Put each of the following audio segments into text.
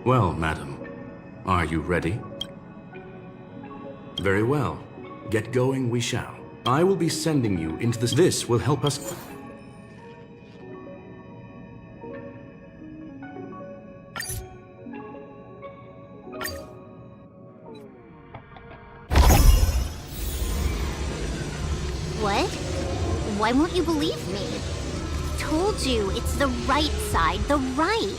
Well, madam, are you ready? Very well. Get going we shall. I will be sending you into this. This will help us. What? Why won't you believe me? Told you, it's the right side, the right.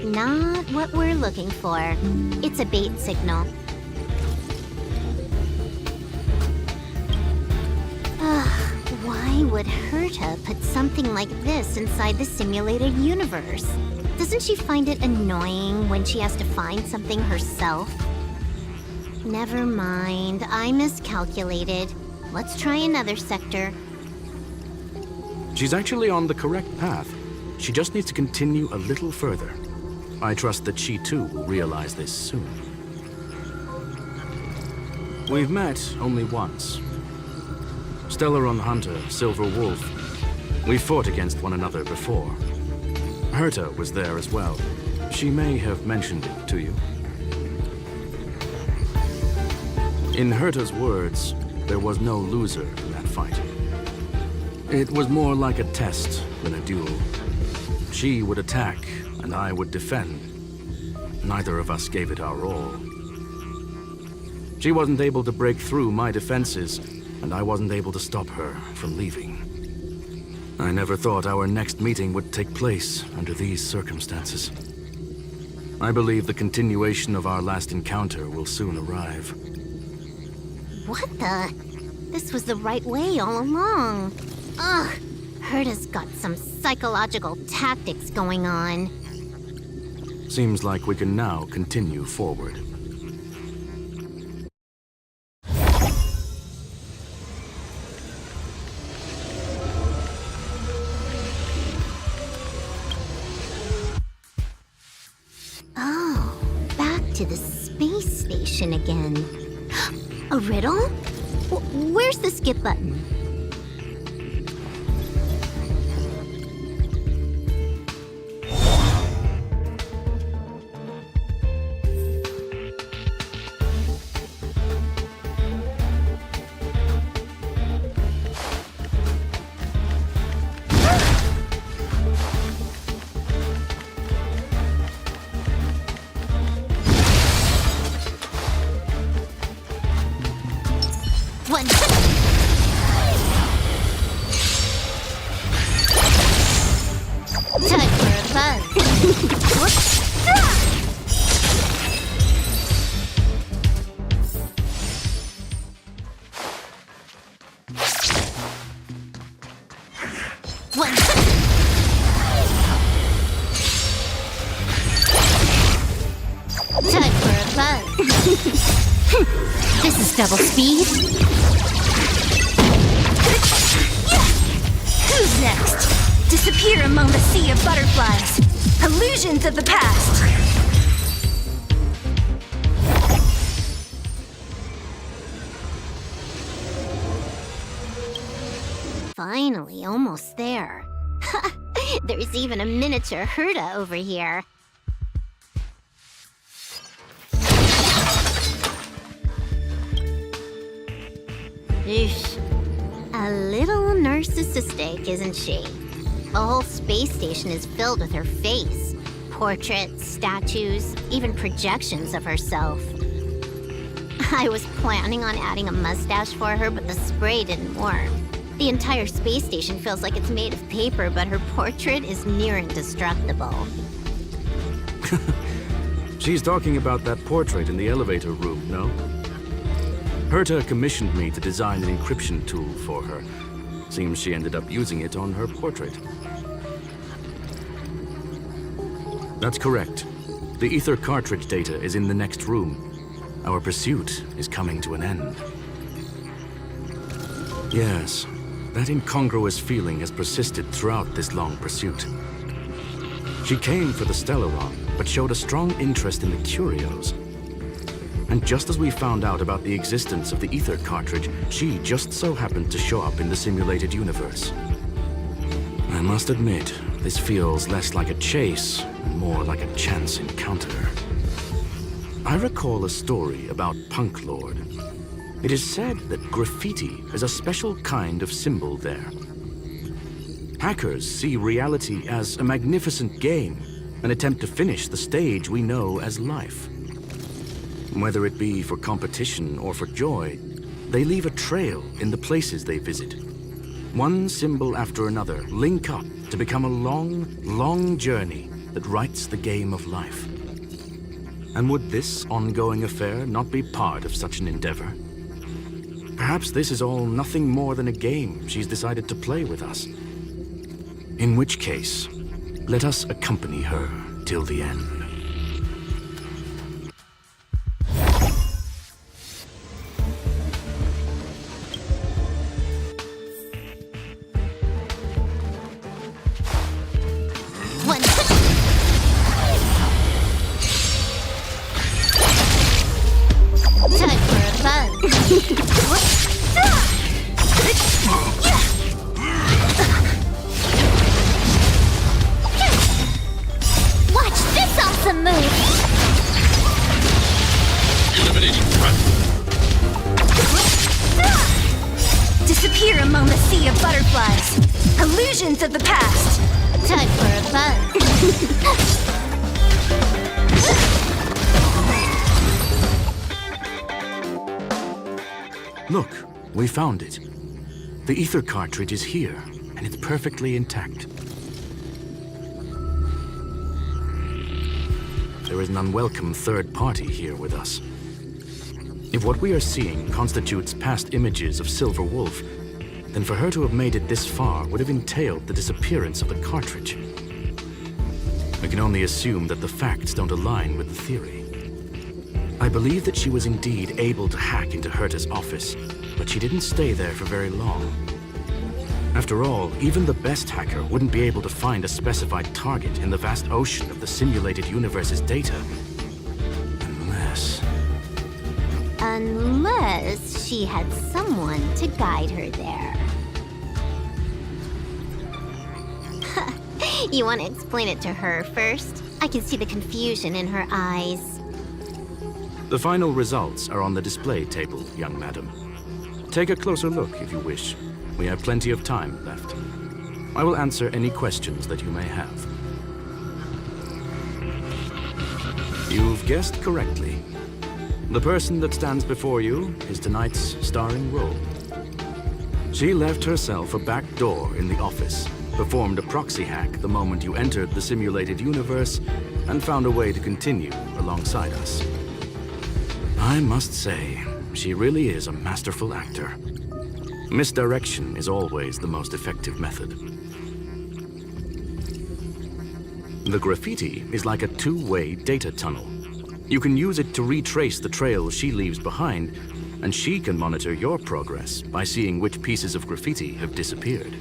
Not what we're looking for. It's a bait signal. Why would Herta put something like this inside the simulated universe? Doesn't she find it annoying when she has to find something herself? Never mind, I miscalculated. Let's try another sector. She's actually on the correct path. She just needs to continue a little further. I trust that she too will realize this soon. We've met only once. Stellaron Hunter, Silver Wolf. We fought against one another before. Herta was there as well. She may have mentioned it to you. In Herta's words, there was no loser in that fight. It was more like a test than a duel. She would attack, and I would defend. Neither of us gave it our all. She wasn't able to break through my defenses, and I wasn't able to stop her from leaving. I never thought our next meeting would take place under these circumstances. I believe the continuation of our last encounter will soon arrive. What the? This was the right way all along. Ugh, Herta's got some psychological tactics going on. Seems like we can now continue forward. Oh, back to the space station again. A riddle? Where's the skip button? One. Time for a buzz. Whoops. One. Time for a buzz. This is double speed. Who's next? Disappear among the sea of butterflies. Illusions of the past. Finally, almost there. There's even a miniature Herta over here. Eesh. A little narcissistic, isn't she? The whole space station is filled with her face. Portraits, statues, even projections of herself. I was planning on adding a mustache for her, but the spray didn't work. The entire space station feels like it's made of paper, but her portrait is near indestructible. She's talking about that portrait in the elevator room, no? Herta commissioned me to design an encryption tool for her. Seems she ended up using it on her portrait. That's correct. The ether cartridge data is in the next room. Our pursuit is coming to an end. Yes, That incongruous feeling has persisted throughout this long pursuit. She came for the Stellaron, but showed a strong interest in the curios. And just as we found out about the existence of the ether cartridge, she just so happened to show up in the simulated universe. I must admit, this feels less like a chase and more like a chance encounter. I recall a story about PunkLorde. It is said that graffiti is a special kind of symbol there. Hackers see reality as a magnificent game and attempt to finish the stage we know as life. Whether it be for competition or for joy, they leave a trail in the places they visit. One symbol after another link up to become a long, long journey that writes the game of life. And would this ongoing affair not be part of such an endeavor? Perhaps this is all nothing more than a game she's decided to play with us. In which case, let us accompany her till the end. Time for a buzz. Watch this awesome move! Eliminating threat. Disappear among the sea of butterflies. Illusions of the past. Time for a buzz. Look, we found it. The ether cartridge is here, and it's perfectly intact. There is an unwelcome third party here with us. If what we are seeing constitutes past images of Silver Wolf, then for her to have made it this far would have entailed the disappearance of the cartridge. We can only assume that the facts don't align with the theory. I believe that she was indeed able to hack into Herta's office, but she didn't stay there for very long. After all, even the best hacker wouldn't be able to find a specified target in the vast ocean of the simulated universe's data. Unless she had someone to guide her there. You want to explain it to her first? I can see the confusion in her eyes. The final results are on the display table, young madam. Take a closer look if you wish. We have plenty of time left. I will answer any questions that you may have. You've guessed correctly. The person that stands before you is tonight's starring role. She left herself a back door in the office, performed a proxy hack the moment you entered the simulated universe, and found a way to continue alongside us. I must say, she really is a masterful actor. Misdirection is always the most effective method. The graffiti is like a two-way data tunnel. You can use it to retrace the trails she leaves behind, and she can monitor your progress by seeing which pieces of graffiti have disappeared.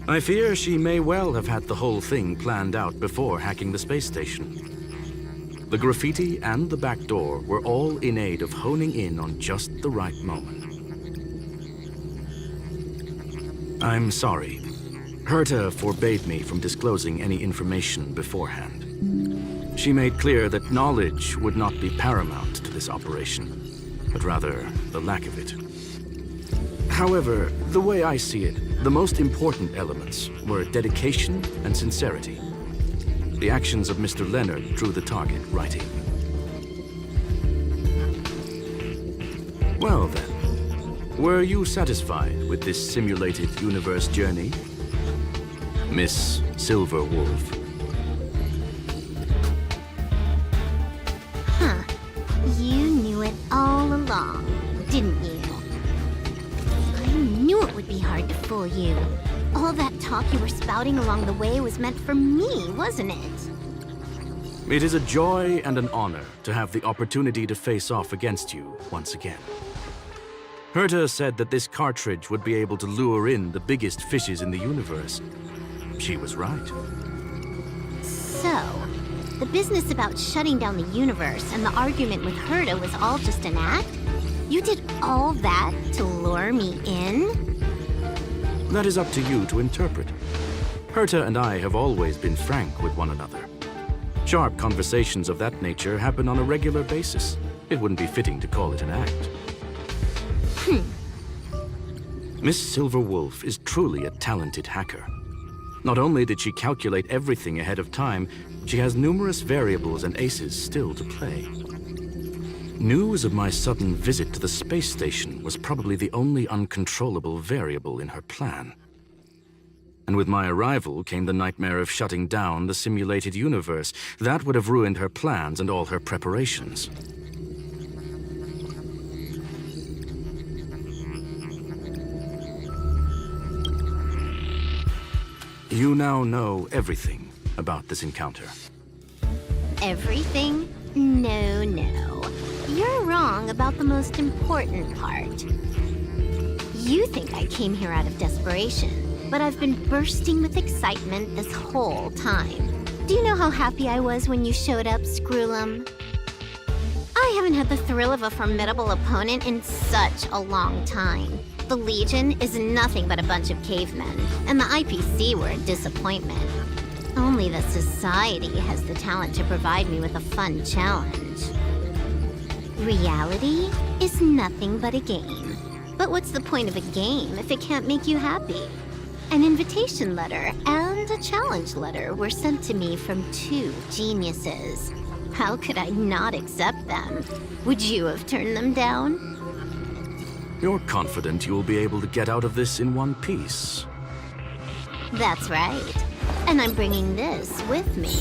I fear she may well have had the whole thing planned out before hacking the space station. The graffiti and the back door were all in aid of honing in on just the right moment. I'm sorry. Herta forbade me from disclosing any information beforehand. She made clear that knowledge would not be paramount to this operation, but rather the lack of it. However, the way I see it, the most important elements were dedication and sincerity. The actions of Mr. Leonard drew the target right in. Well then, were you satisfied with this simulated universe journey, Miss Silver Wolf? Huh. You knew it all along, didn't you? I knew it would be hard to fool you. All that talk you were spouting along the way was meant for me, wasn't it? It is a joy and an honor to have the opportunity to face off against you once again. Herta said that this cartridge would be able to lure in the biggest fishes in the universe. She was right. So, the business about shutting down the universe and the argument with Herta was all just an act? You did all that to lure me in? That is up to you to interpret. Herta and I have always been frank with one another. Sharp conversations of that nature happen on a regular basis. It wouldn't be fitting to call it an act. Miss Silverwolf is truly a talented hacker. Not only did she calculate everything ahead of time, she has numerous variables and aces still to play. News of my sudden visit to the space station was probably the only uncontrollable variable in her plan. And with my arrival came the nightmare of shutting down the simulated universe. That would have ruined her plans and all her preparations. You now know everything about this encounter. Everything? No, no. You're wrong about the most important part. You think I came here out of desperation, but I've been bursting with excitement this whole time. Do you know how happy I was when you showed up, Screwlum? I haven't had the thrill of a formidable opponent in such a long time. The Legion is nothing but a bunch of cavemen, and the IPC were a disappointment. Only the Society has the talent to provide me with a fun challenge. Reality is nothing but a game. But what's the point of a game if it can't make you happy? An invitation letter and a challenge letter were sent to me from two geniuses. How could I not accept them? Would you have turned them down? You're confident you'll be able to get out of this in one piece. That's right. And I'm bringing this with me.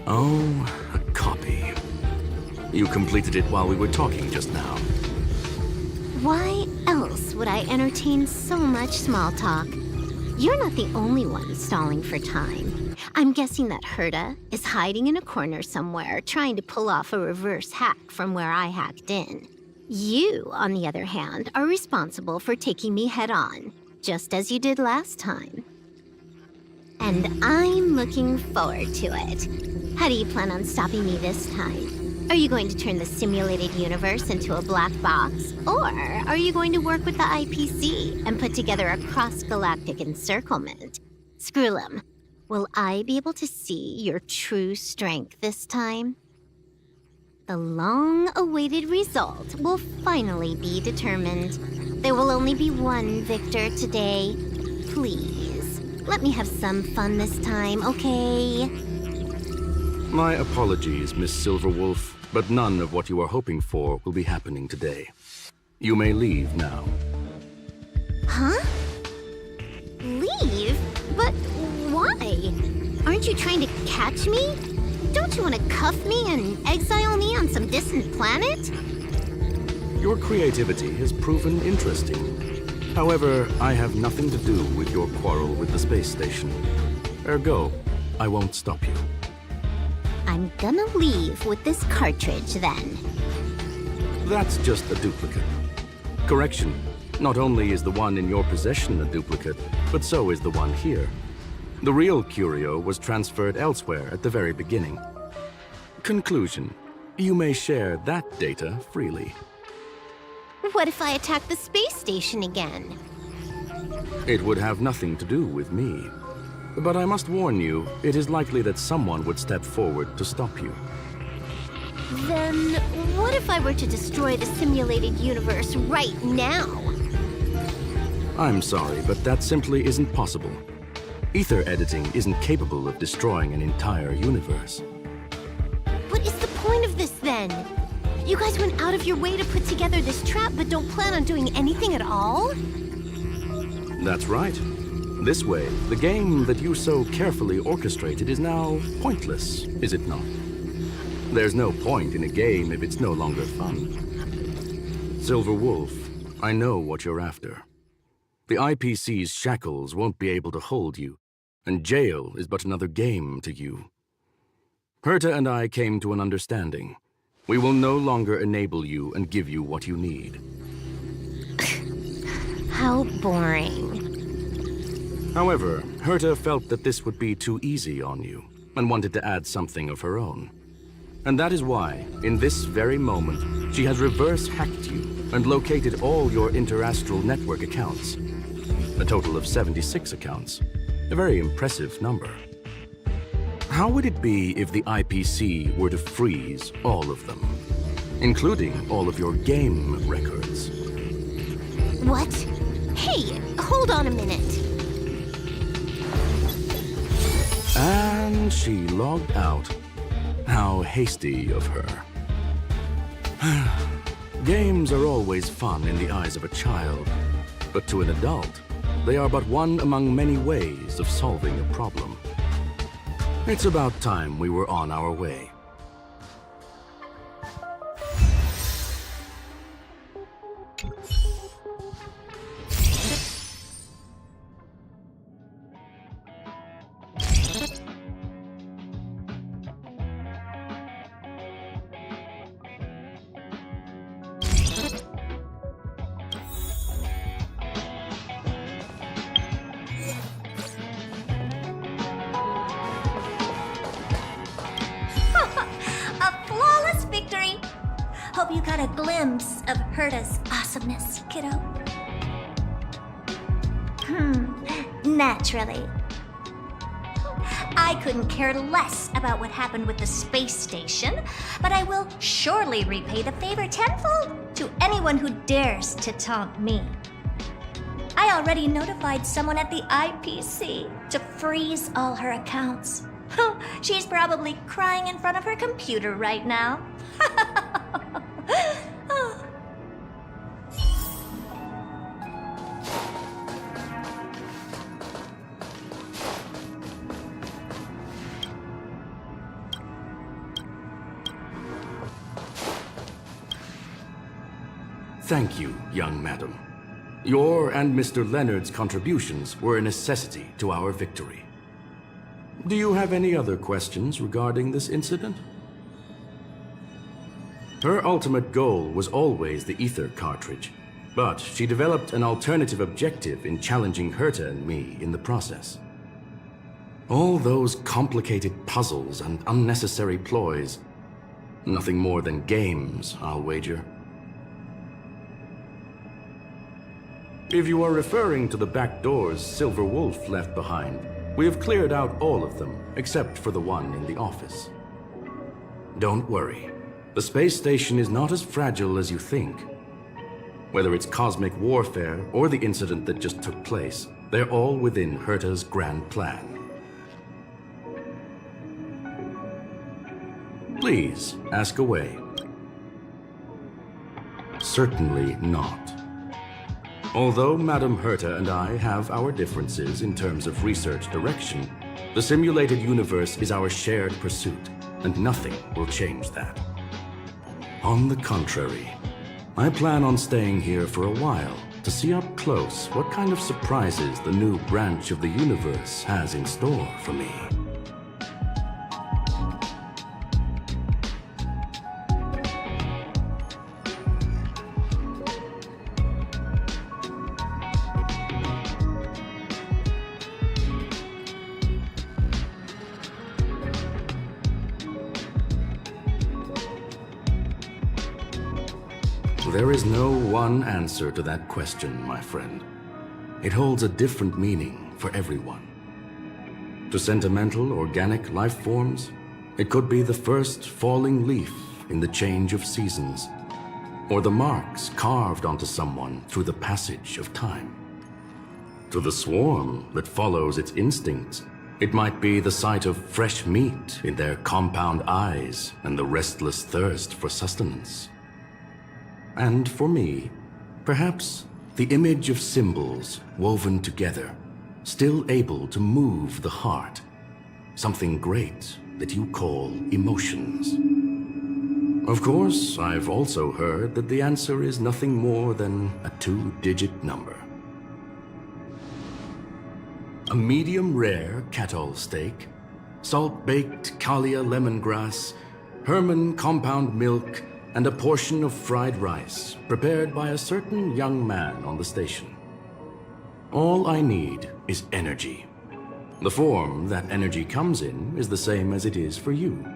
Oh, a copy. You completed it while we were talking just now. Why else would I entertain so much small talk? You're not the only one stalling for time. I'm guessing that Herta is hiding in a corner somewhere, trying to pull off a reverse hack from where I hacked in. You, on the other hand, are responsible for taking me head-on, just as you did last time. And I'm looking forward to it. How do you plan on stopping me this time? Are you going to turn the simulated universe into a black box? Or are you going to work with the IPC and put together a cross-galactic encirclement? Screwlum, will I be able to see your true strength this time? The long-awaited result will finally be determined. There will only be one victor today. Please, let me have some fun this time, okay? My apologies, Miss Silverwolf, but none of what you are hoping for will be happening today. You may leave now. Huh? Leave? But why? Aren't you trying to catch me? Don't you want to cuff me and exile me on some distant planet? Your creativity has proven interesting. However, I have nothing to do with your quarrel with the space station. Ergo, I won't stop you. I'm gonna leave with this cartridge, then. That's just a duplicate. Correction, not only is the one in your possession a duplicate, but so is the one here. The real curio was transferred elsewhere at the very beginning. Conclusion, you may share that data freely. What if I attack the space station again? It would have nothing to do with me. But I must warn you, it is likely that someone would step forward to stop you. Then what if I were to destroy the simulated universe right now? I'm sorry, but that simply isn't possible. Ether editing isn't capable of destroying an entire universe. What is the point of this, then? You guys went out of your way to put together this trap, but don't plan on doing anything at all? That's right. This way, the game that you so carefully orchestrated is now pointless, is it not? There's no point in a game if it's no longer fun. Silver Wolf, I know what you're after. The IPC's shackles won't be able to hold you, and jail is but another game to you. Herta and I came to an understanding. We will no longer enable you and give you what you need. How boring. However, Herta felt that this would be too easy on you and wanted to add something of her own. And that is why, in this very moment, she has reverse-hacked you and located all your interastral network accounts. A total of 76 accounts. A very impressive number. How would it be if the IPC were to freeze all of them, including all of your game records? What? Hey, hold on a minute. And she logged out. How hasty of her. Games are always fun in the eyes of a child, but to an adult, they are but one among many ways of solving a problem. It's about time we were on our way. A flawless victory! Hope you got a glimpse of Herta's awesomeness, kiddo. Naturally. I couldn't care less about what happened with the space station, but I will surely repay the favor tenfold to anyone who dares to taunt me. I already notified someone at the IPC to freeze all her accounts. She's probably crying in front of her computer right now. Thank you, young madam. Your and Mr. Leonard's contributions were a necessity to our victory. Do you have any other questions regarding this incident? Her ultimate goal was always the ether cartridge, but she developed an alternative objective in challenging Herta and me in the process. All those complicated puzzles and unnecessary ploys, nothing more than games, I'll wager. If you are referring to the back doors Silver Wolf left behind, we have cleared out all of them, except for the one in the office. Don't worry. The space station is not as fragile as you think. Whether it's cosmic warfare or the incident that just took place, they're all within Herta's grand plan. Please, ask away. Certainly not. Although Madame Herta and I have our differences in terms of research direction, the simulated universe is our shared pursuit, and nothing will change that. On the contrary, I plan on staying here for a while to see up close what kind of surprises the new branch of the universe has in store for me. There is no one answer to that question, my friend. It holds a different meaning for everyone. To sentimental, organic life forms, it could be the first falling leaf in the change of seasons, or the marks carved onto someone through the passage of time. To the swarm that follows its instincts, it might be the sight of fresh meat in their compound eyes and the restless thirst for sustenance. And for me, perhaps the image of symbols woven together, still able to move the heart, something great that you call emotions. Of course, I've also heard that the answer is nothing more than a 2-digit number. a medium rare kettle steak, salt-baked Kalia lemongrass, Herman compound milk, and a portion of fried rice prepared by a certain young man on the station. All I need is energy. The form that energy comes in is the same as it is for you.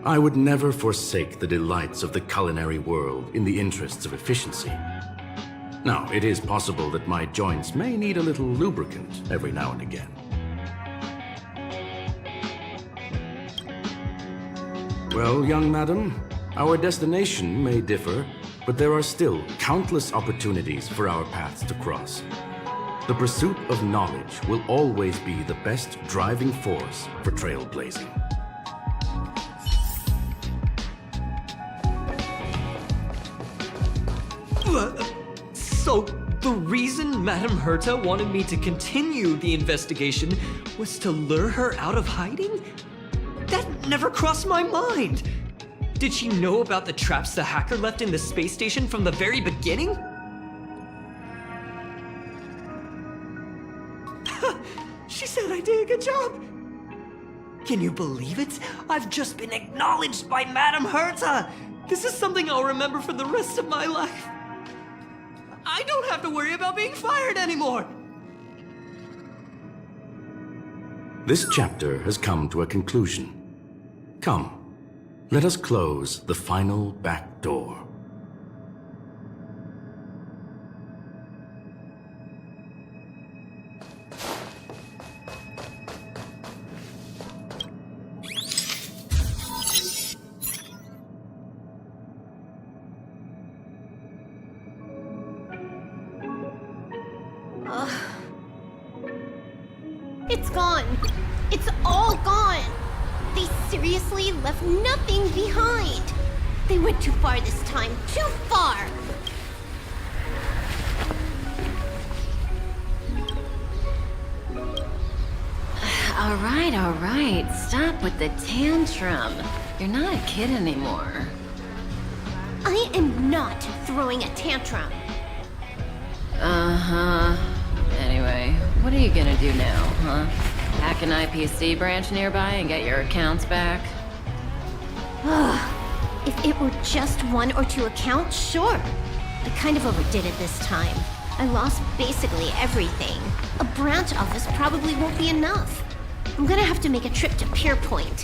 I would never forsake the delights of the culinary world in the interests of efficiency. Now, it is possible that my joints may need a little lubricant every now and again. Well, young madam, our destination may differ, but there are still countless opportunities for our paths to cross. The pursuit of knowledge will always be the best driving force for trailblazing. So, the reason Madame Herta wanted me to continue the investigation was to lure her out of hiding? That never crossed my mind! Did she know about the traps the hacker left in the space station from the very beginning? She said I did a good job! Can you believe it? I've just been acknowledged by Madame Herta! This is something I'll remember for the rest of my life. I don't have to worry about being fired anymore! This chapter has come to a conclusion. Come, let us close the final back door. It's gone. It's all gone. They seriously left nothing behind. They went too far this time. Too far. All right. Stop with the tantrum. You're not a kid anymore. I am not throwing a tantrum. Uh-huh. Anyway, what are you gonna do now, huh? Hack an IPC branch nearby and get your accounts back? If it were just 1 or 2 accounts, sure. I kind of overdid it this time. I lost basically everything. A branch office probably won't be enough. I'm gonna have to make a trip to Pierpoint.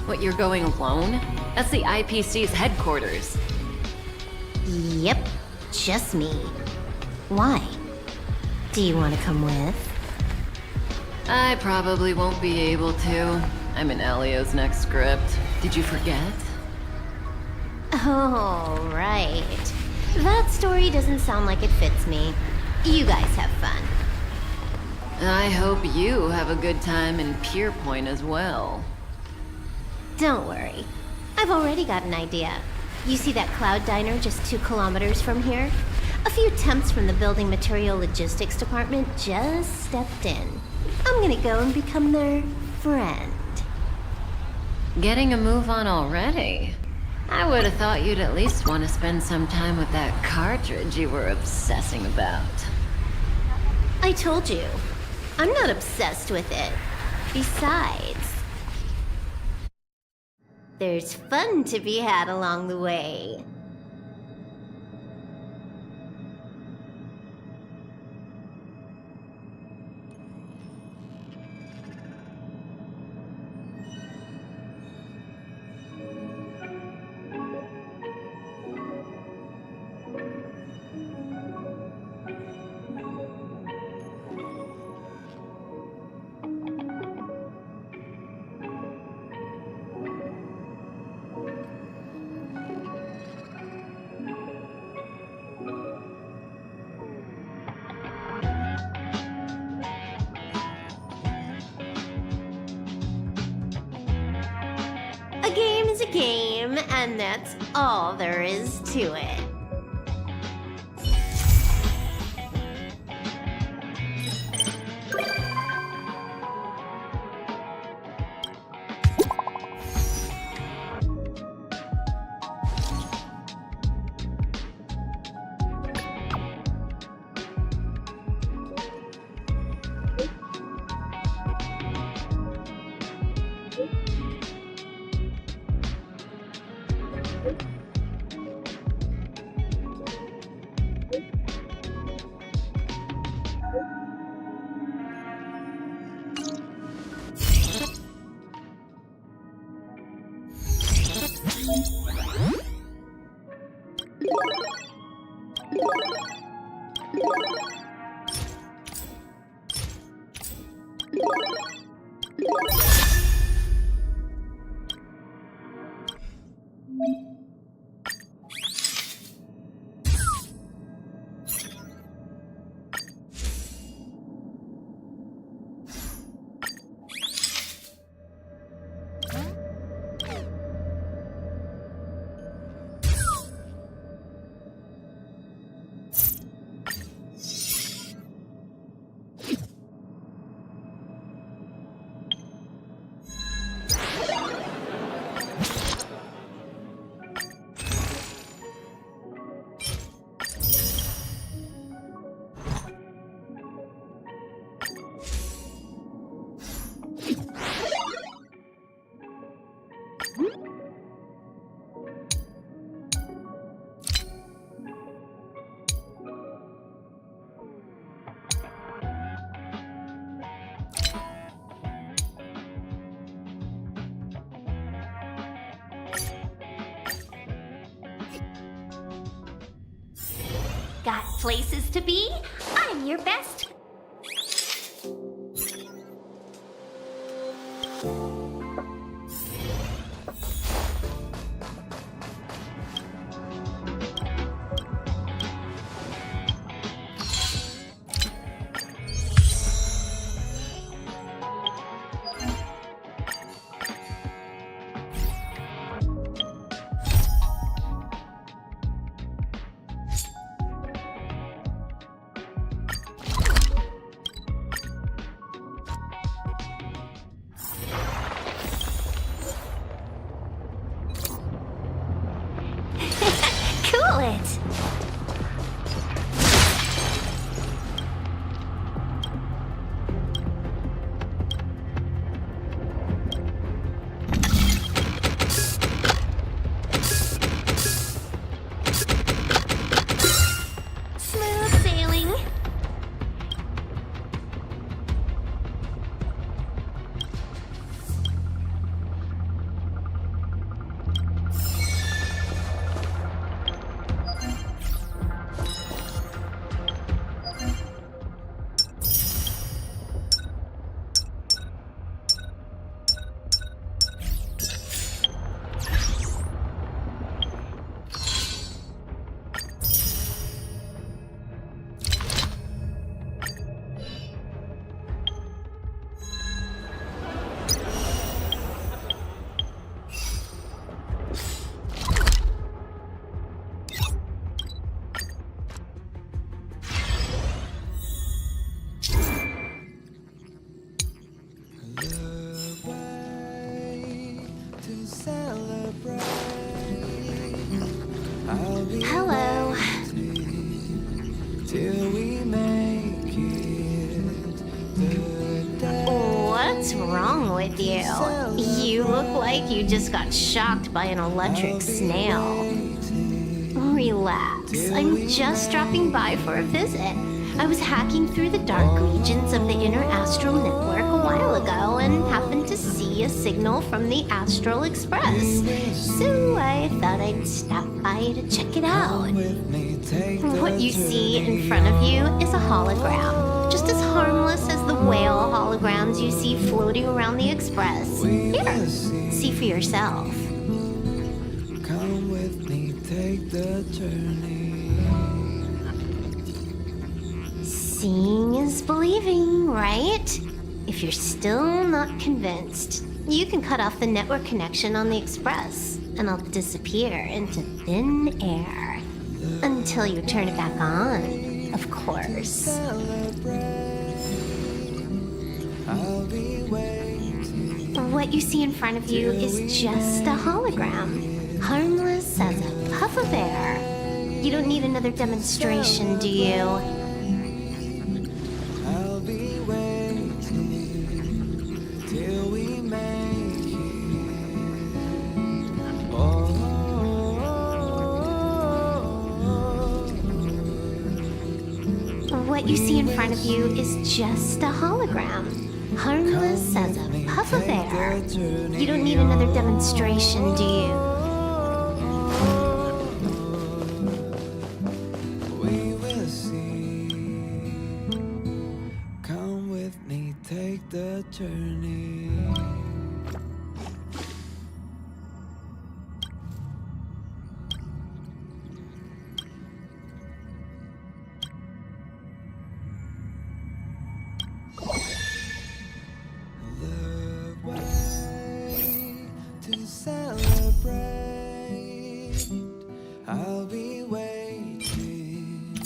What, you're going alone? That's the IPC's headquarters. Yep, just me. Why? Do you want to come with? I probably won't be able to. I'm in Elio's next script. Did you forget? Oh, right. That story doesn't sound like it fits me. You guys have fun. I hope you have a good time in Pierpoint as well. Don't worry. I've already got an idea. You see that cloud diner just 2 kilometers from here? A few temps from the building material logistics department just stepped in. I'm gonna go and become their friend. Getting a move on already? I would have thought you'd at least want to spend some time with that cartridge you were obsessing about. I told you, I'm not obsessed with it. Besides, there's fun to be had along the way. A game is a game, and that's all there is to it. Got places to be? I'm your best. Cool it! Smooth sailing. Hello. What's wrong with you? You look like you just got shocked by an electric snail. Relax. I'm just dropping by for a visit. I was hacking through the dark regions of the inner astral network a while ago and happened to see a signal from the Astral Express. So I thought I'd stop by to check it out. What you see in front of you is a hologram, just as harmless as the whale holograms you see floating around the Express. Here, see for yourself. Come with me, take the journey. Seeing is believing, right? If you're still not convinced, you can cut off the network connection on the Express, and I'll disappear into thin air. Until you turn it back on, of course. I'll be waiting. What you see in front of you is just a hologram, harmless as a puff of air. You don't need another demonstration, do you? I'll be waiting till we make it. Oh, What you see in front of you is just a hologram, harmless as a puff of air. You don't need another demonstration, do you? we will see. take the journey. The way to celebrate. I'll be waiting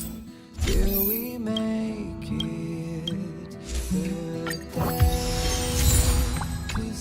till we make it. The day to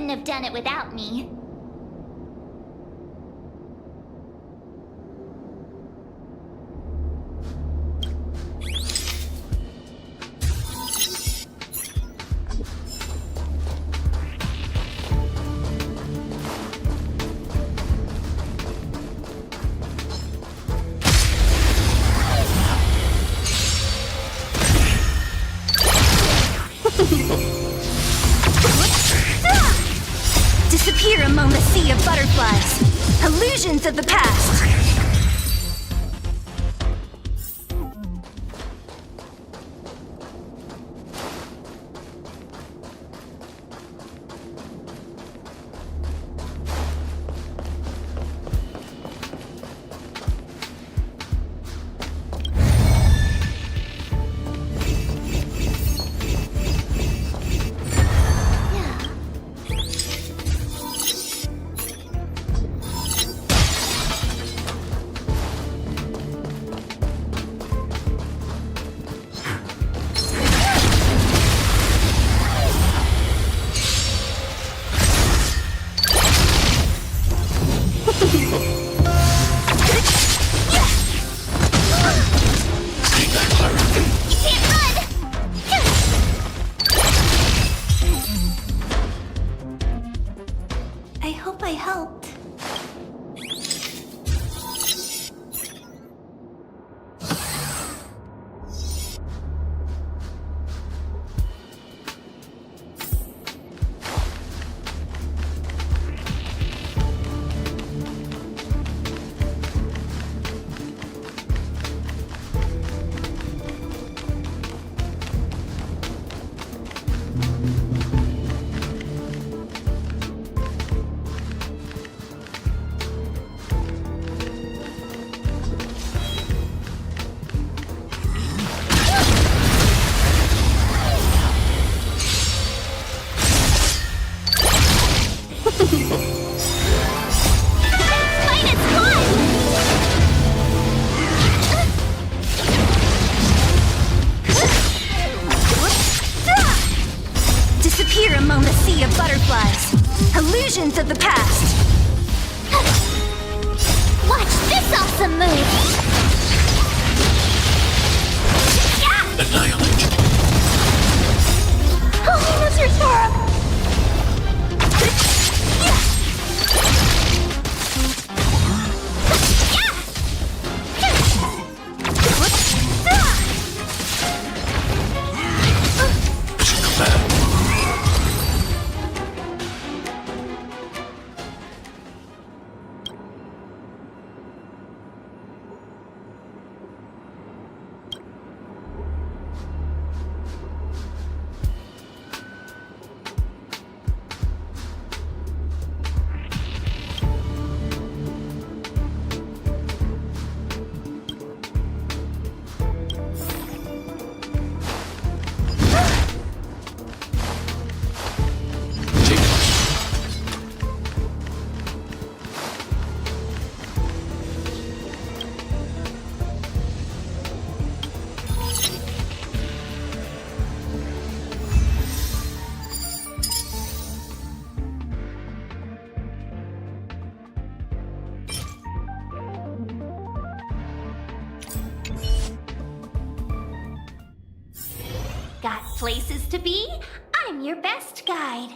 couldn't have done it without me. Disappear among the sea of butterflies. Illusions of the past. I hope I helped. Disappear among the sea of butterflies. Illusions of the past. Watch this awesome move! Annihilate. Holy Mr. Sora! Got places to be? I'm your best guide.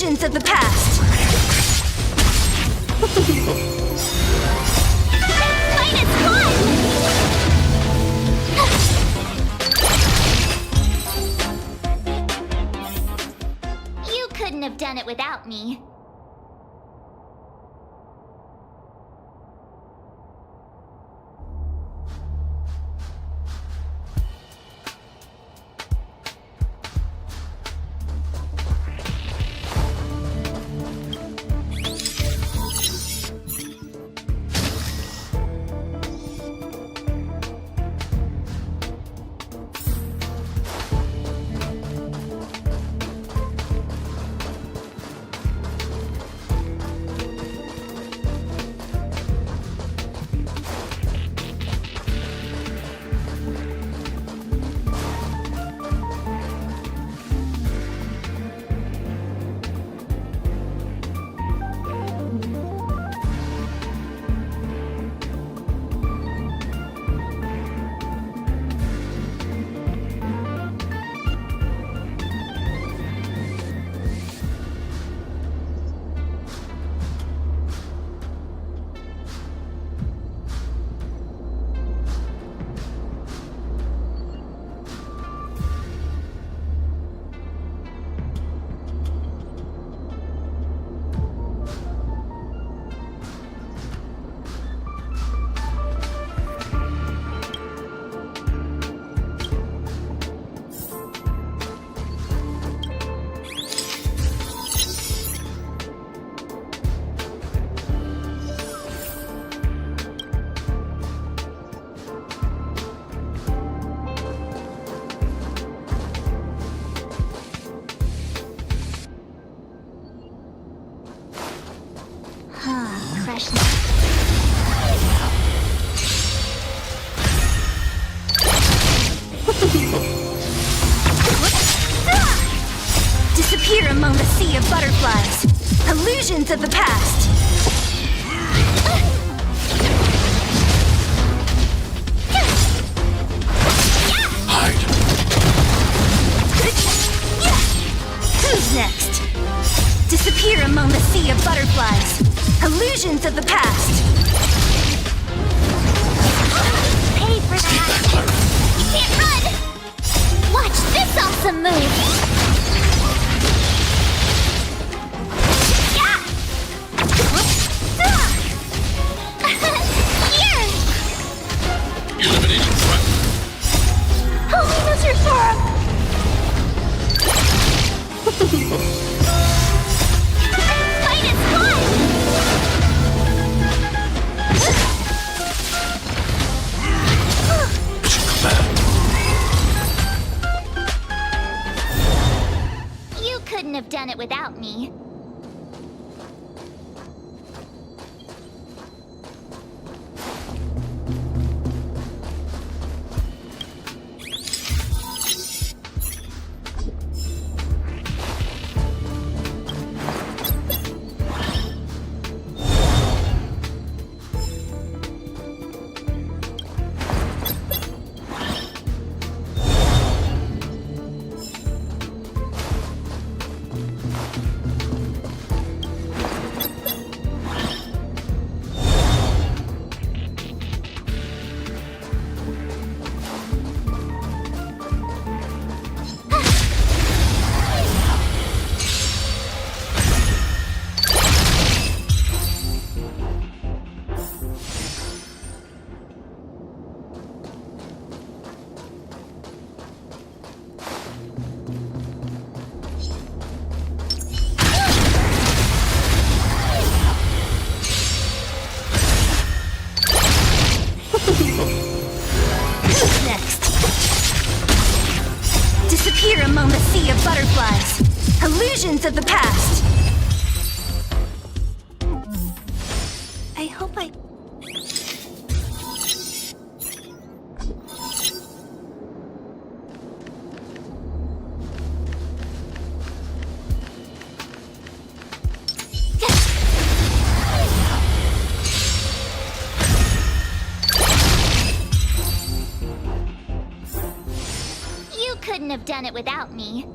Illusions of the past! Fight is gone! You couldn't have done it without me. Disappear among the sea of butterflies. Illusions of the past. Hide. Who's next? Disappear among the sea of butterflies. Illusions of the past. Pay for that! You can't run! Watch this awesome move! Yeah! Here! Elimination threat. Holy Mr. Sora! Fight is gone! You couldn't have done it without me. Who's next? Disappear among the sea of butterflies. Illusions of the past. I hope I... You couldn't have done it without me.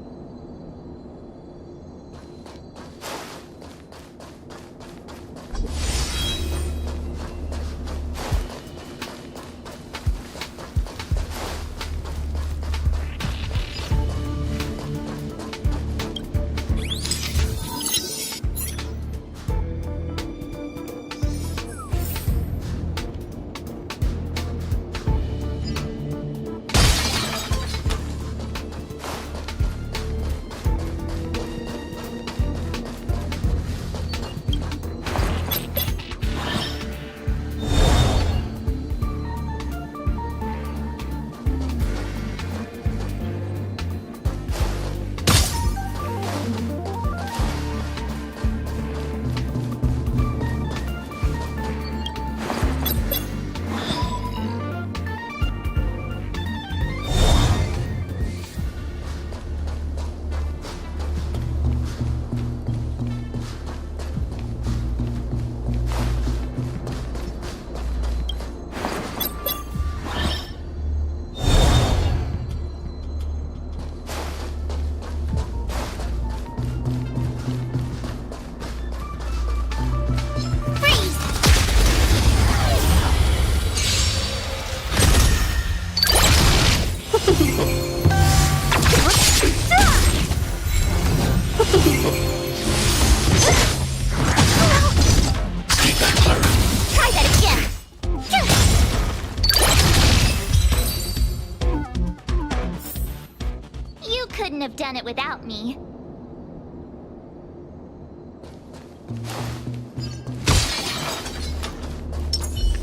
have done it without me.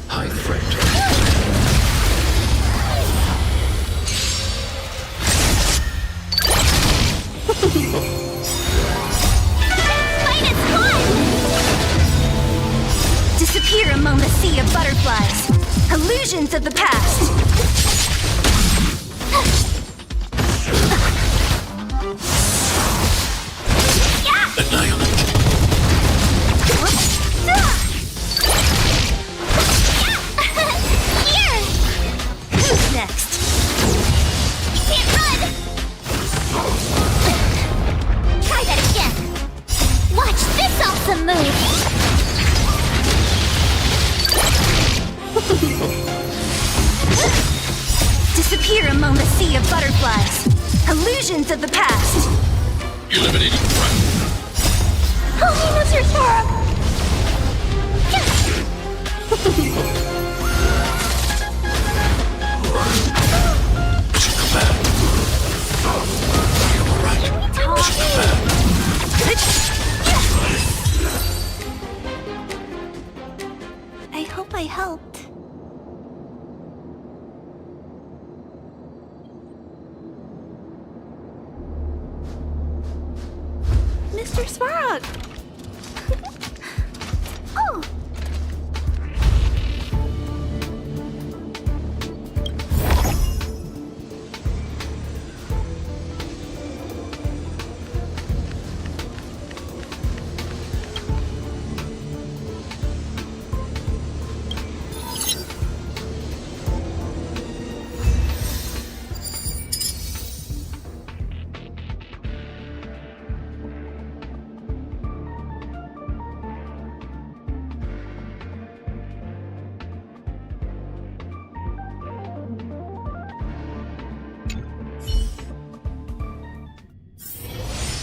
High threat. Fight is fun! Disappear among the sea of butterflies. Illusions of the past. Annihilate. Here! Who's next? You can't run! Try that again! Watch this awesome move! Disappear among the sea of butterflies. Illusions of the past. Eliminating threat. Help me, Mr. Sora! Mission command. You were right. Mission command. I hope I helped. Mr. Svarog! Oh!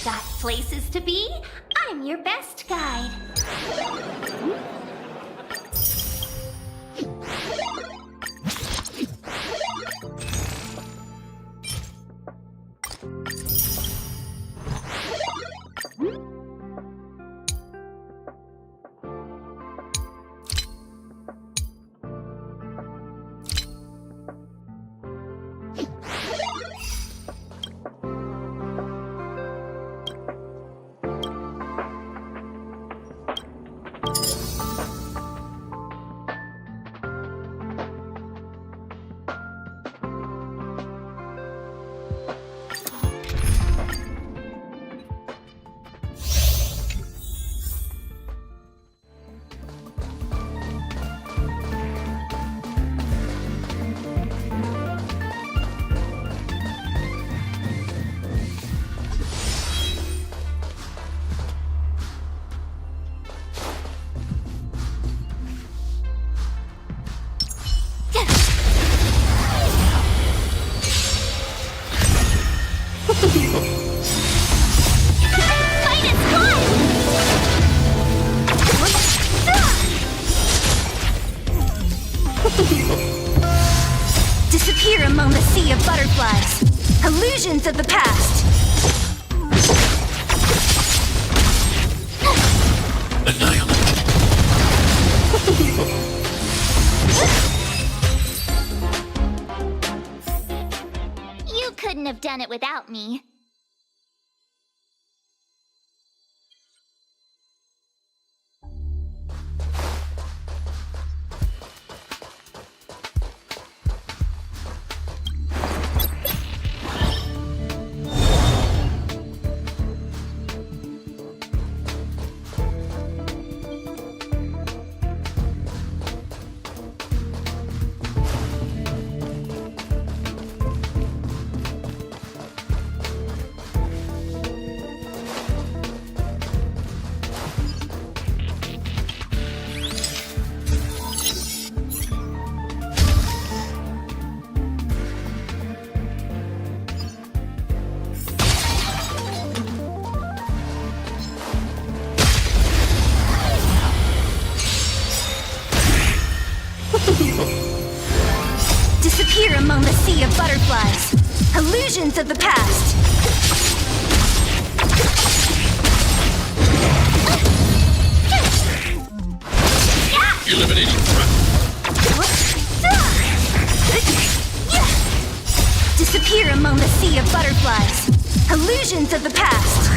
Got places to be? I'm your best guide. Fight is fun! Disappear among the sea of butterflies. Illusions of the past. Annihilate. You couldn't have done it without me. Disappear among the sea of butterflies. Illusions of the past. Eliminating threat. Disappear among the sea of butterflies. Illusions of the past.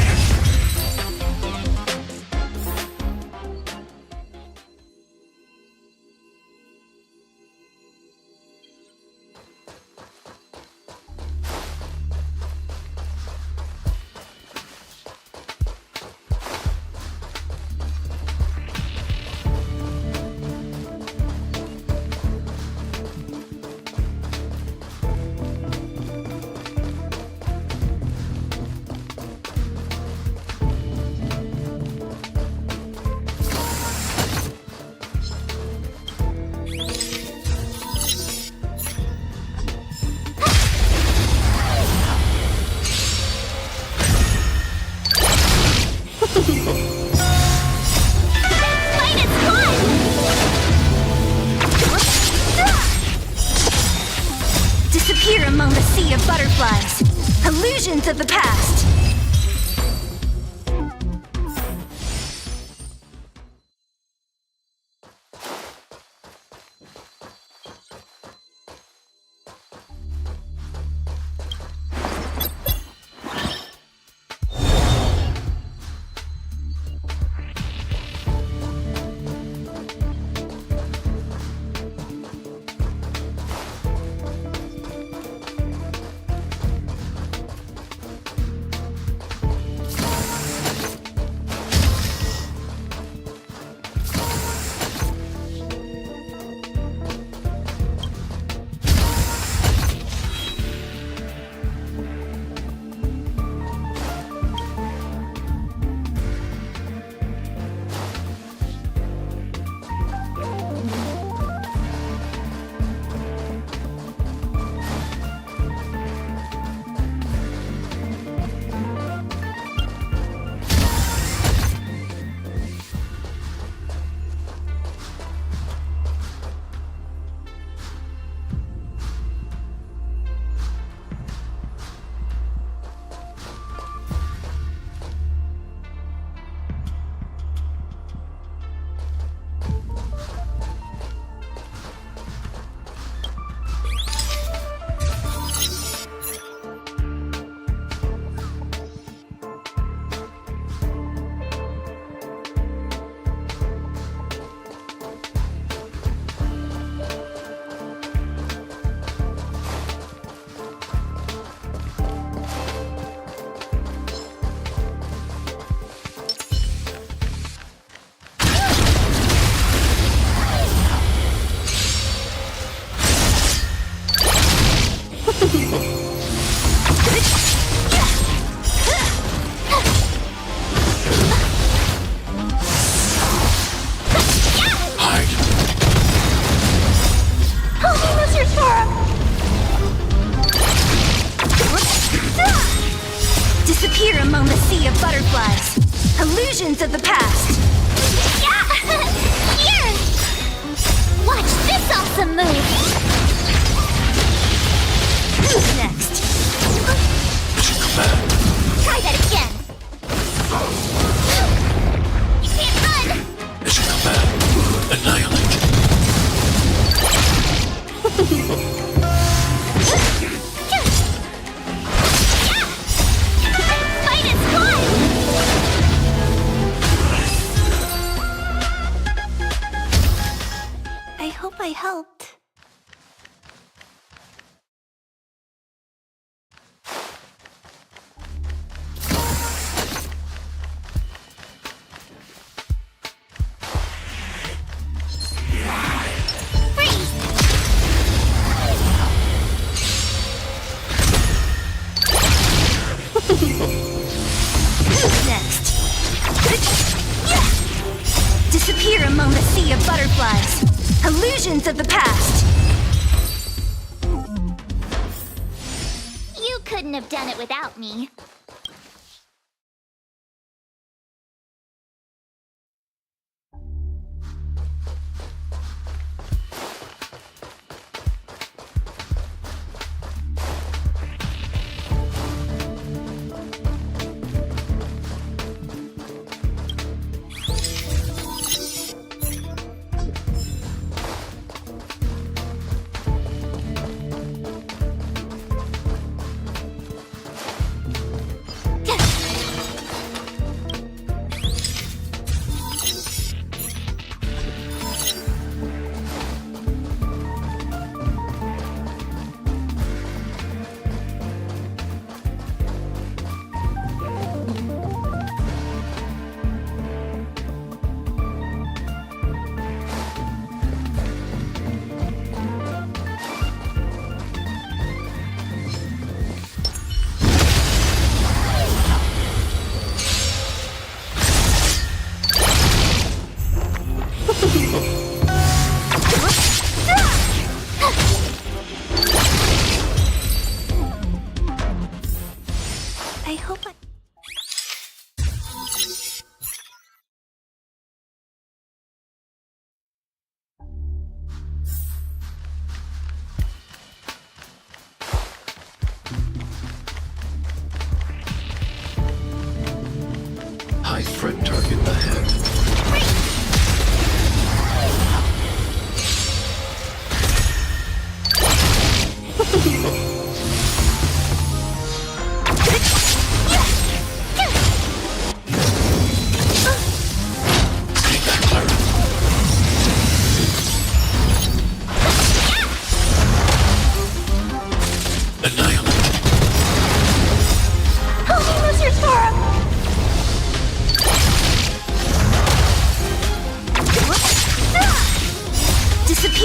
Disappear among the sea of butterflies. Illusions of the past. Disappear among the sea of butterflies. Illusions of the past. Here! Watch this awesome move! Who's next? Try that again! You can't run! Mission command. Annihilate. Fight is fun! I hope I helped. Who's next? Disappear among the sea of butterflies. Illusions of the past. You couldn't have done it without me.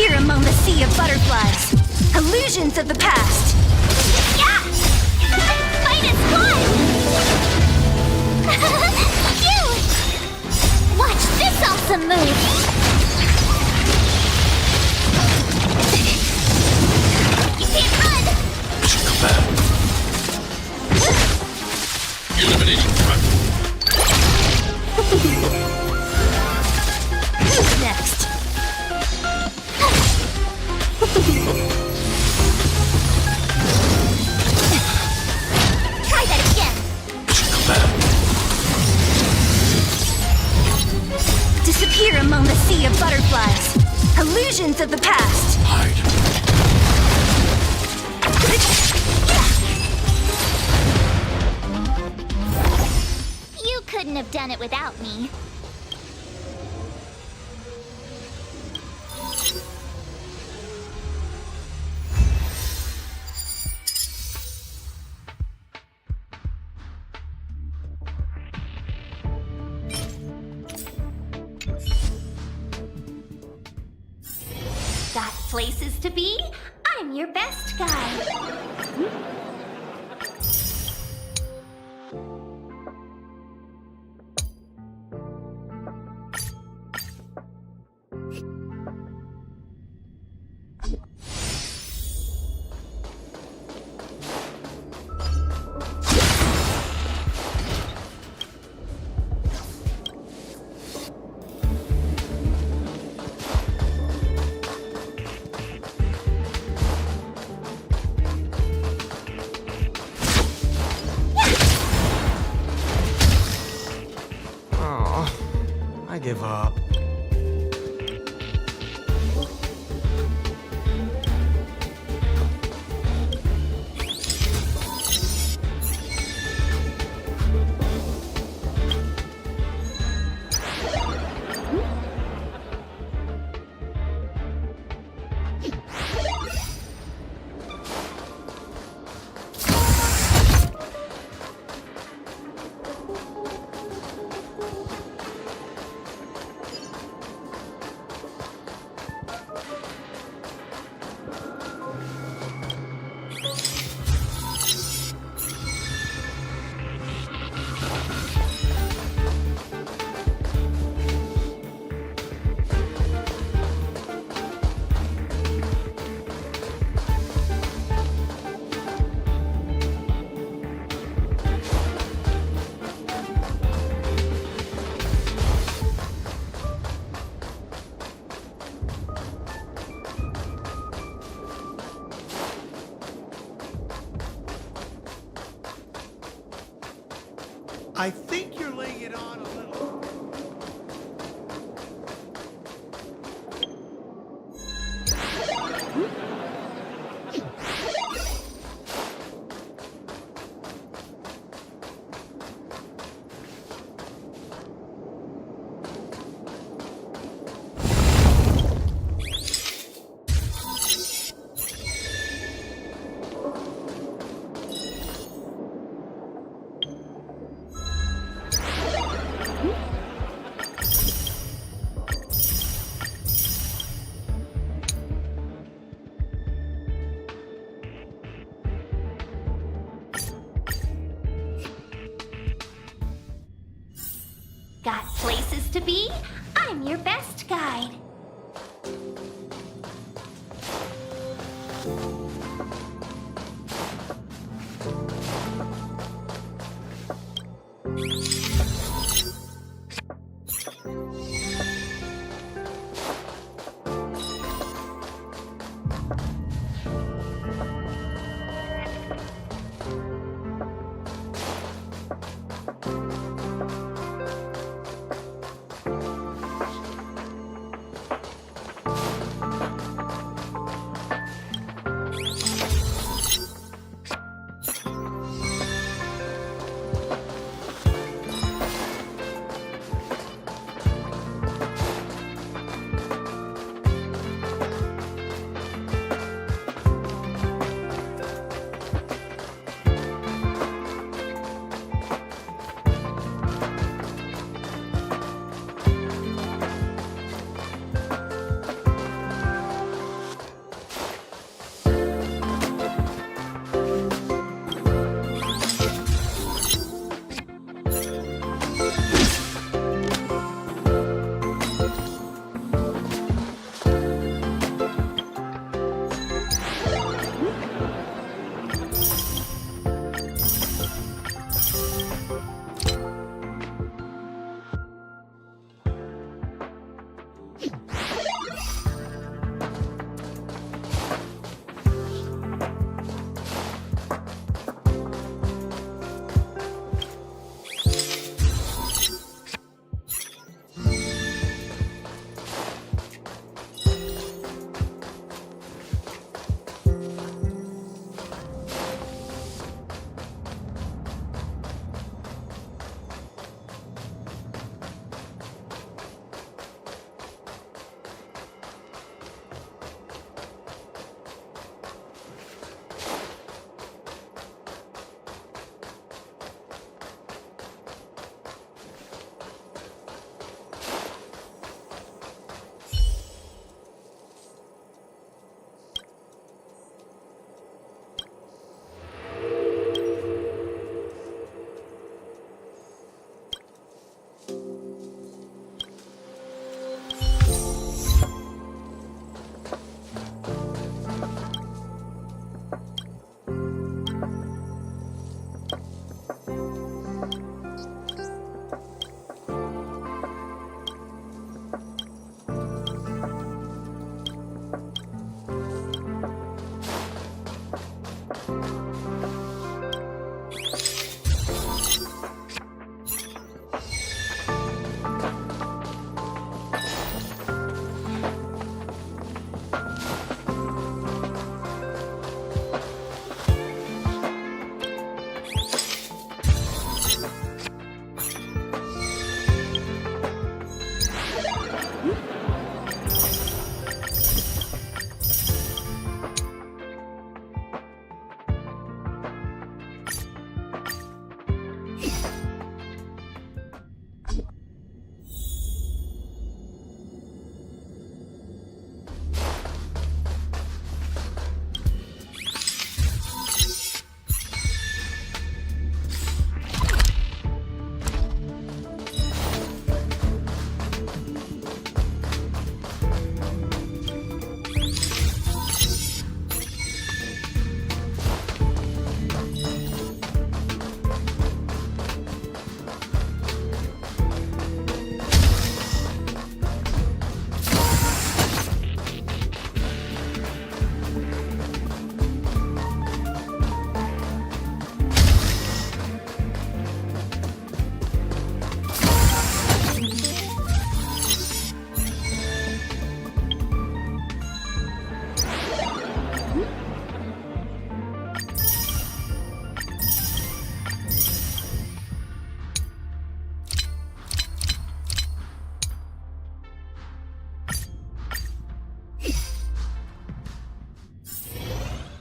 Disappear among the sea of butterflies. Illusions of the past. Yeah! Fight as one! Cute! Watch this awesome move! You can't run! Mission command. Eliminating threat. Who's next? Try that again! Mission command. Disappear among the sea of butterflies. Illusions of the past. Hide. You couldn't have done it without me. Got places to be? I'm your best guide. I give up. I think you're laying it on a little. Got places to be? I'm your best guide.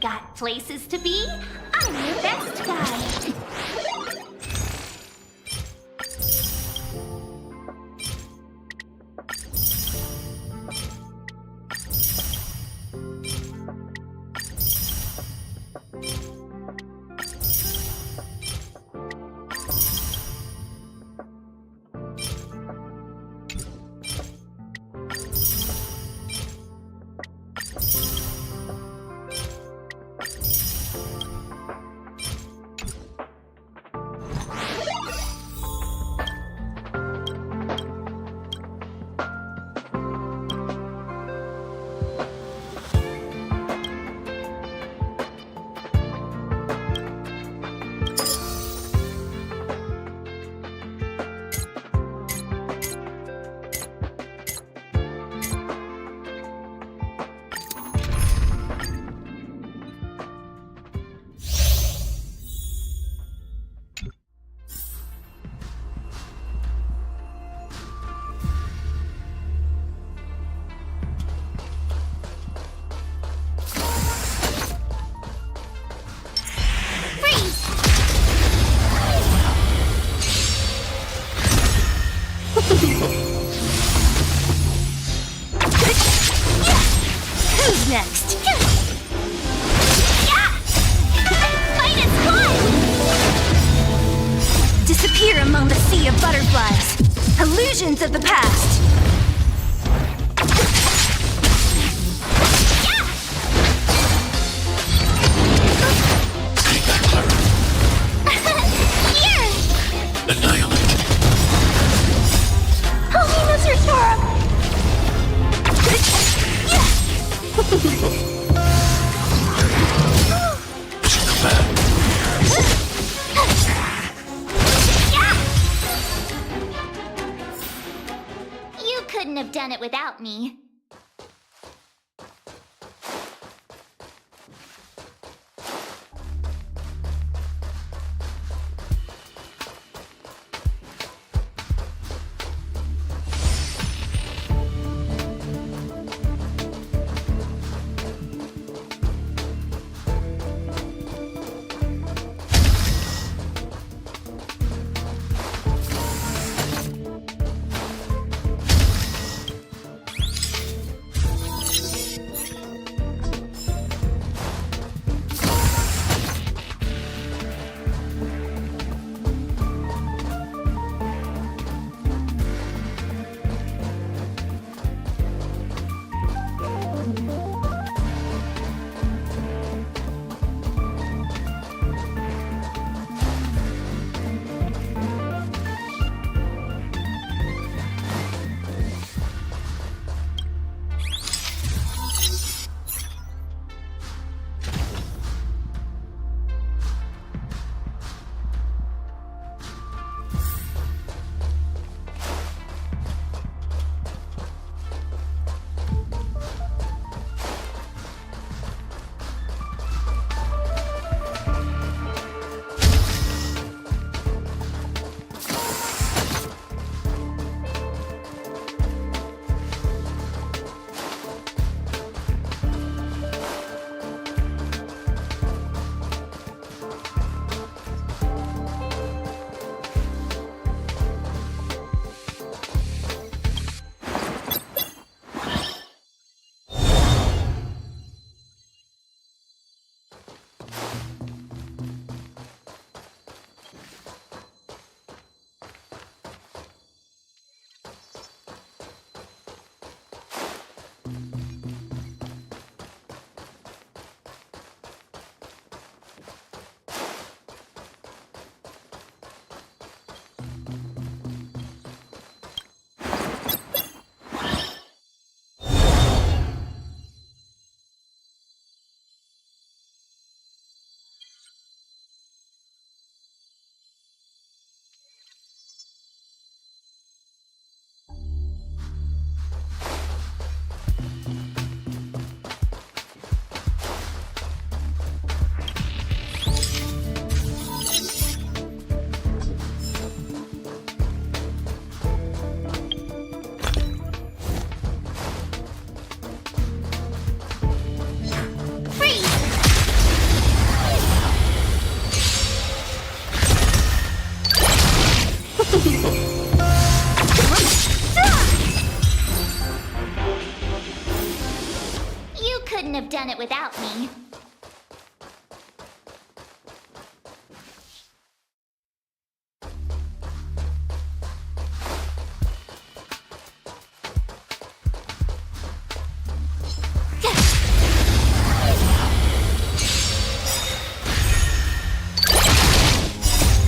Got places to be? I'm your best guy. Who's next? Fight is fun! Disappear among the sea of butterflies. Illusions of the past. Take that, Clara. Here! Annihilate. Help me, Mr. Storm! Mission command. You couldn't have done it without me. couldn't have done it without me.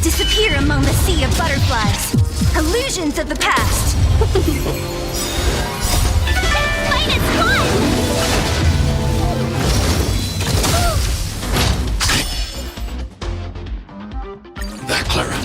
Disappear among the sea of butterflies. Illusions of the past. Fight is fun! That Clara.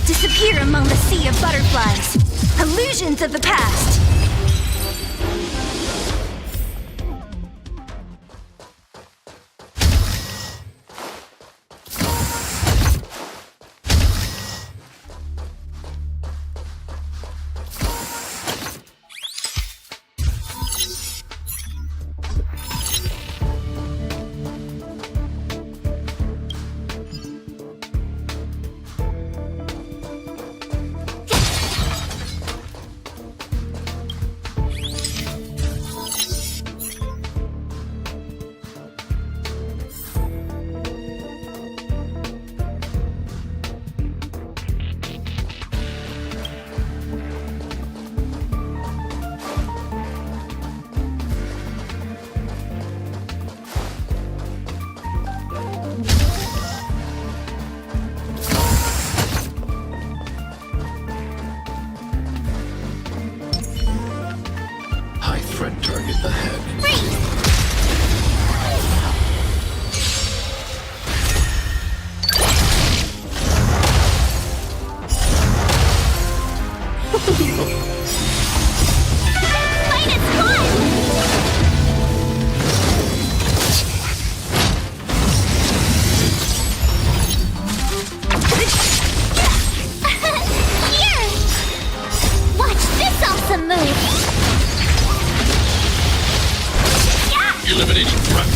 Disappear among the sea of butterflies. Illusions of the past. High threat target ahead. Fight is fun! Here! Watch this awesome move! Eliminating threat.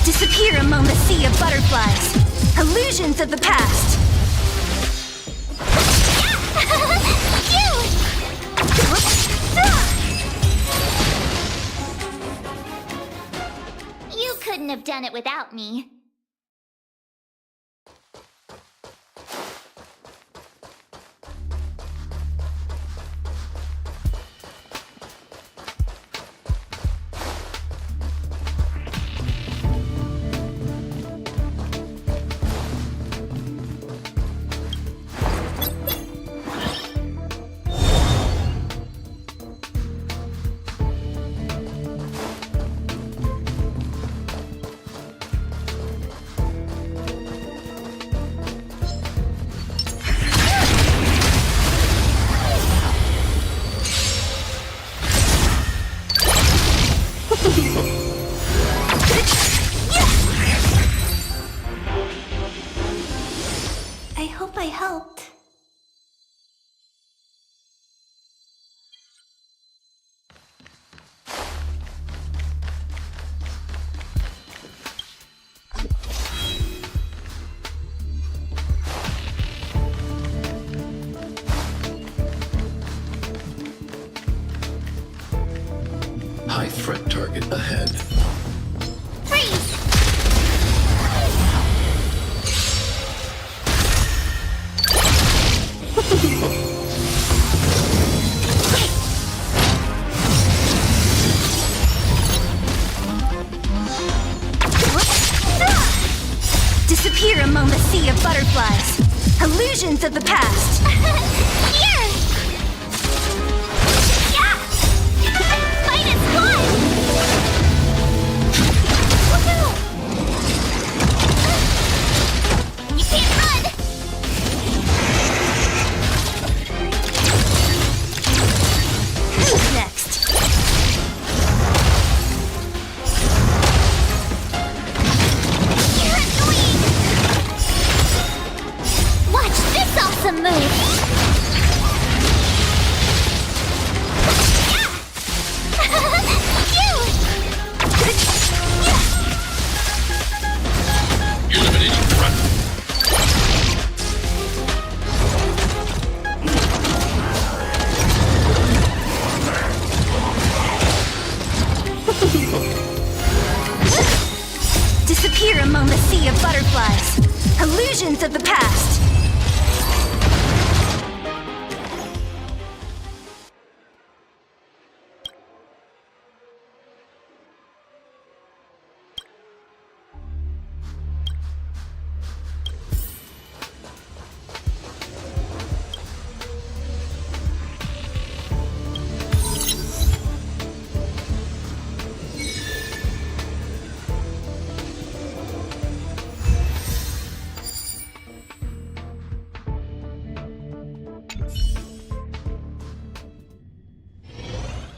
Disappear among the sea of butterflies. Illusions of the past. You couldn't have done it without me. I hope I helped. High threat target ahead. Freeze! Disappear among the sea of butterflies. Illusions of the past. Here! Yeah! Fight is one! Woohoo! You can't run! Who's next? You're annoying! Watch this awesome move! Eliminating threat. Disappear among the sea of butterflies. Illusions of the past.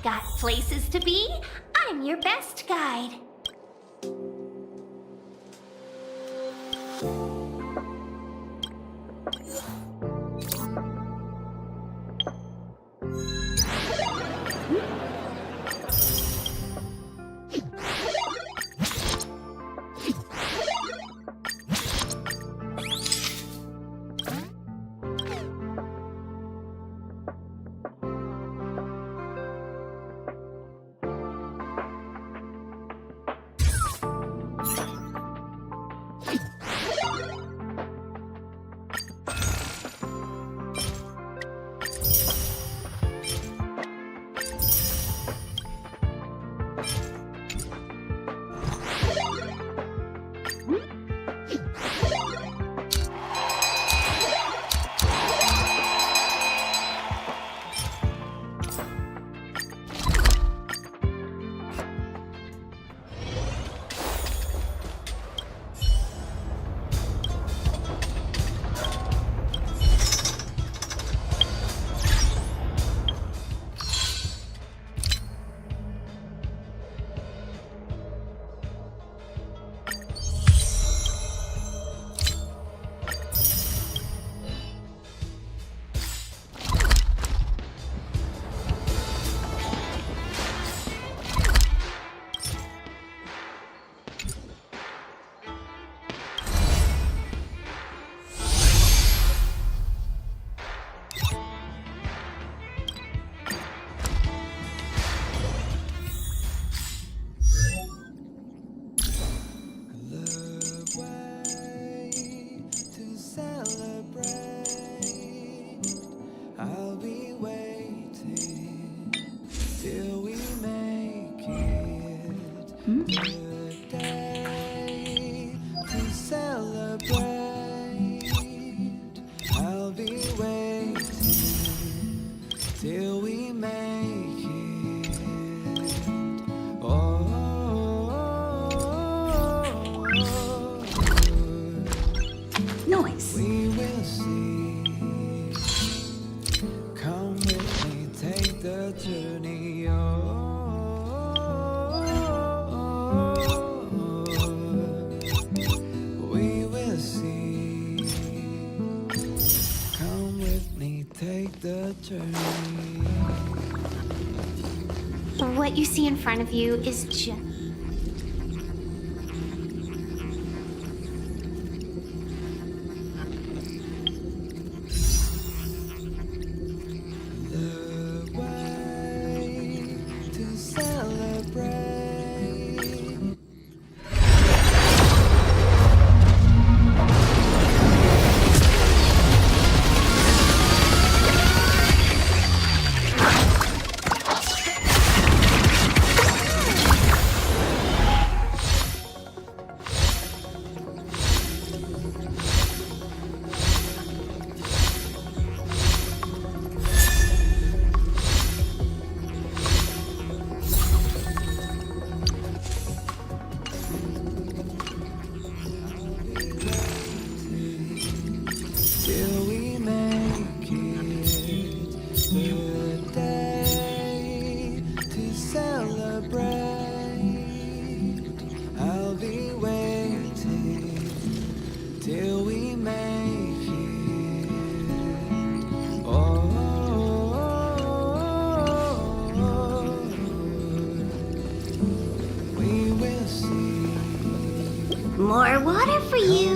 Got places to be? I'm your best guide. till we make it. Oh, Noise. we will see. Come with me, take the journey. We will see. Come with me, take the journey. What you see in front of you is just... The way to celebrate.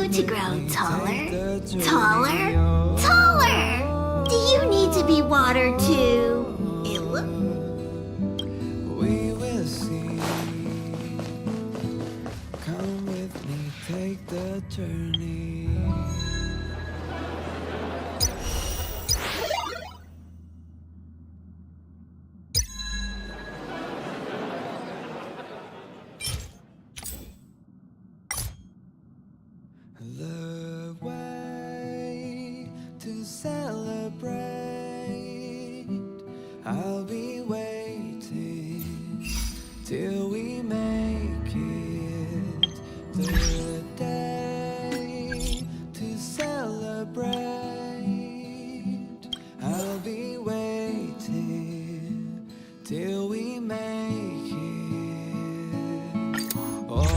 you to grow taller, taller, taller? Do you need to be watered too? Ew. We will see. Come with me, take the journey. The way to celebrate. I'll be waiting till we make it. The day to celebrate. I'll be waiting till we make it. Oh.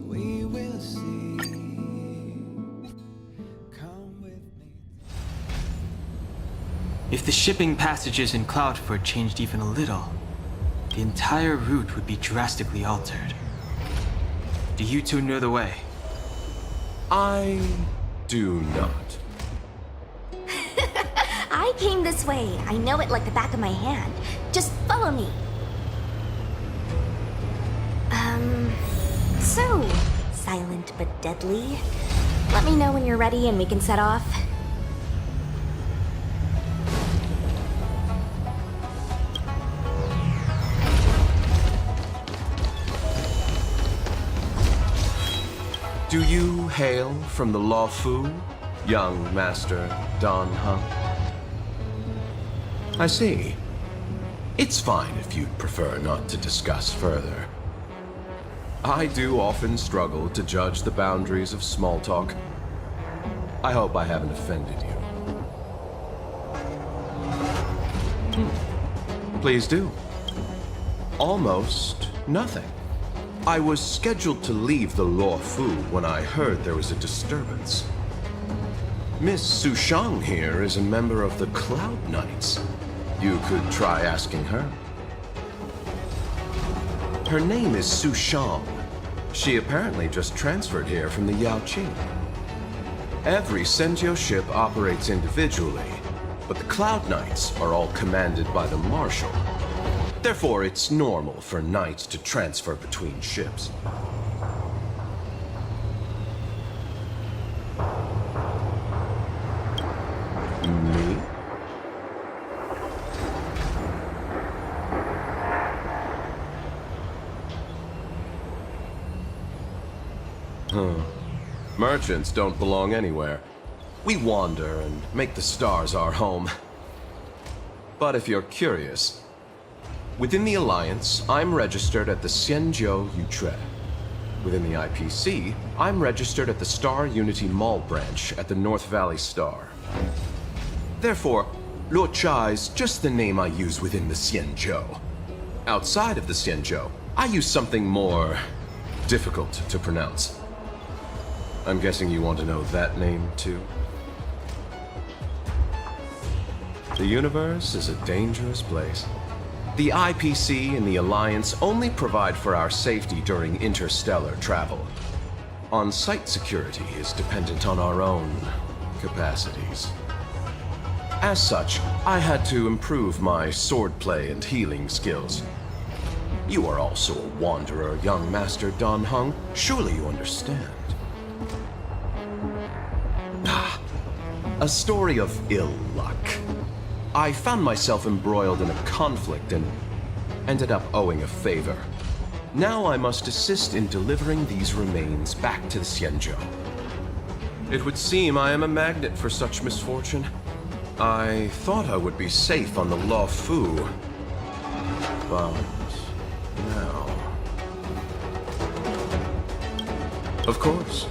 We will see. Come with me. If the shipping passages in Cloudford changed even a little, the entire route would be drastically altered. Do you two know the way? I do not. I came this way. I know it like the back of my hand. Just follow me. So, silent but deadly. Let me know when you're ready and we can set off. Do you hail from the Law Fu, young Master Don Hung? I see. It's fine if you'd prefer not to discuss further. I do often struggle to judge the boundaries of small talk. I hope I haven't offended you. Please do. Almost nothing. I was scheduled to leave the Law Fu when I heard there was a disturbance. Miss Su Shang here is a member of the Cloud Knights. You could try asking her. Her name is Su Shang. She apparently just transferred here from the Yaoqing. Every Senjo ship operates individually, but the Cloud Knights are all commanded by the Marshal. Therefore, it's normal for knights to transfer between ships. Me? Merchants don't belong anywhere. We wander and make the stars our home. But if you're curious, within the Alliance, I'm registered at the Xianzhou Yutre. Within the IPC, I'm registered at the Star Unity Mall branch at the North Valley Star. Therefore, Luocha is just the name I use within the Xianzhou. Outside of the Xianzhou, I use something more difficult to pronounce. I'm guessing you want to know that name, too? The universe is a dangerous place. The IPC and the Alliance only provide for our safety during interstellar travel. On-site security is dependent on our own capacities. As such, I had to improve my swordplay and healing skills. You are also a wanderer, young Master Don Hung. Surely you understand. A story of ill luck. I found myself embroiled in a conflict and ended up owing a favor. Now I must assist in delivering these remains back to the Xianzhou. It would seem I am a magnet for such misfortune. I thought I would be safe on the Law Fu, but now... Of course,